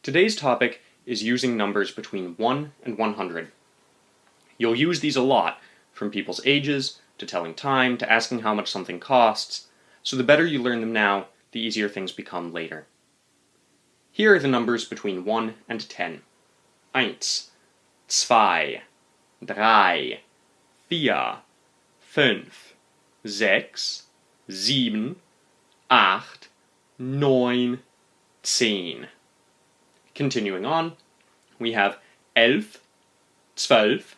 Today's topic is using numbers between 1 and 100. You'll use these a lot, from people's ages, to telling time, to asking how much something costs, so the better you learn them now, the easier things become later. Here are the numbers between 1 and 10. 1, 2, 3, 4, 5, 6, 7, 8, 9, 10. Continuing on, we have 11, 12,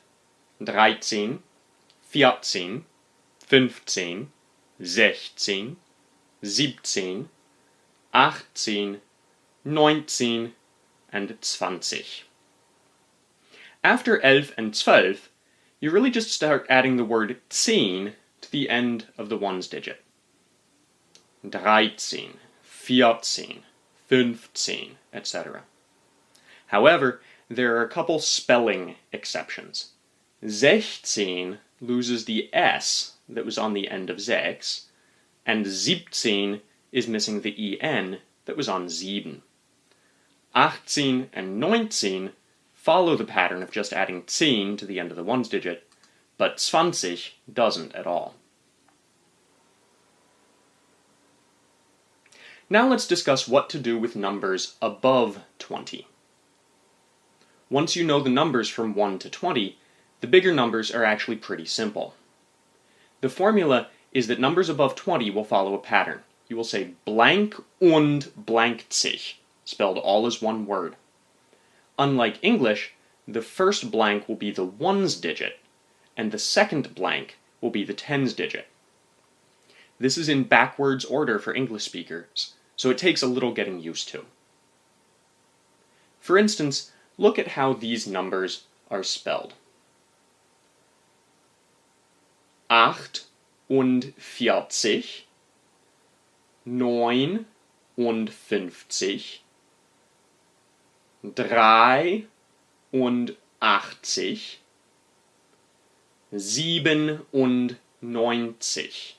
13, 14, 15, 16, 17, 18, 19, and 20. After 11 and 12, you really just start adding the word 10 to the end of the ones digit. 13, 14, 15, etc. However, there are a couple spelling exceptions. 16 loses the S that was on the end of sechs, and 17 is missing the EN that was on sieben. 18 and 19 follow the pattern of just adding 10 to the end of the ones digit, but 20 doesn't at all. Now let's discuss what to do with numbers above 20. Once you know the numbers from 1 to 20, the bigger numbers are actually pretty simple. The formula is that numbers above 20 will follow a pattern. You will say blank und blank sich, spelled all as one word. Unlike English, the first blank will be the ones digit, and the second blank will be the tens digit. This is in backwards order for English speakers, so it takes a little getting used to. For instance, look at how these numbers are spelled. 8 und 40, 9 und 50, 3 und 80, 7 und 90.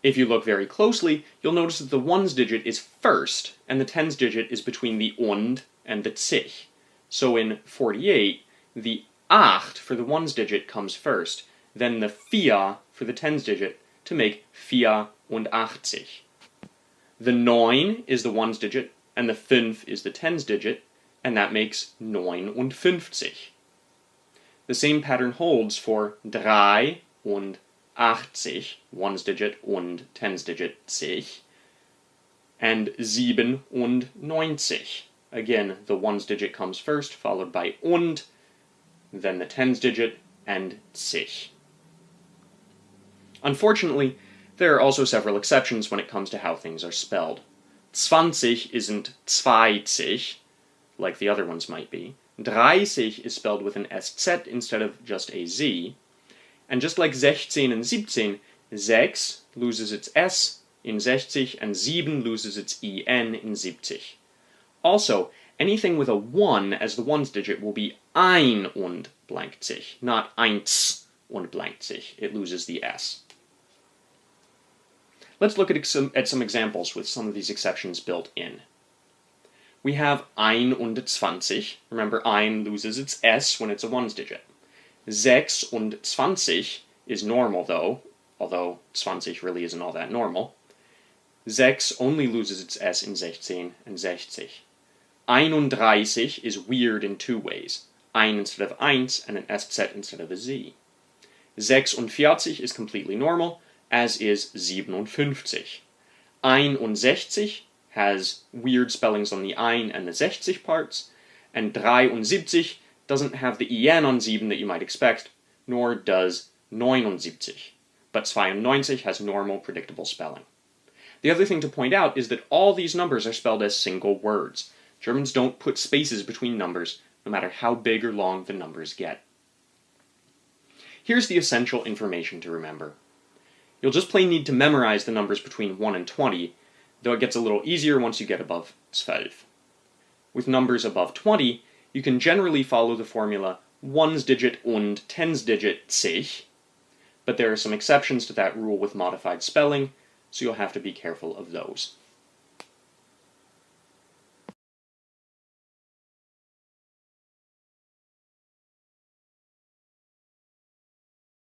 If you look very closely, you'll notice that the ones digit is first, and the tens digit is between the und and the sich. So in 48, the 8 for the ones digit comes first, then the 4 for the tens digit to make 84. The 9 is the ones digit, and the 5 is the tens digit, and that makes 59. The same pattern holds for 3 und 80, ones digit und tens digit sich, and 7 und 90. Again, the ones digit comes first, followed by und, then the tens digit, and sich. Unfortunately, there are also several exceptions when it comes to how things are spelled. 20 isn't 20, like the other ones might be. 30 is spelled with an SZ instead of just a Z. And just like 16 and 17, 6 loses its S in 60 and 7 loses its EN in 70. Also, anything with a 1 as the ones digit will be ein und blank sich, not eins und blank sich. It loses the S. Let's look at some examples with some of these exceptions built in. We have 21. Remember, ein loses its S when it's a ones digit. 26 is normal though, although 20 really isn't all that normal. 6 only loses its S in 16 and 60. 31 is weird in two ways. Ein instead of eins and an SZ instead of a Z. 46 is completely normal, as is 57. 61 has weird spellings on the ein and the 60 parts, and 73 doesn't have the EN on 7 that you might expect, nor does 79. But 92 has normal, predictable spelling. The other thing to point out is that all these numbers are spelled as single words. Germans don't put spaces between numbers, no matter how big or long the numbers get. Here's the essential information to remember. You'll just plain need to memorize the numbers between 1 and 20, though it gets a little easier once you get above 12. With numbers above 20, you can generally follow the formula ones digit und tens digit sich, but there are some exceptions to that rule with modified spelling, so you'll have to be careful of those.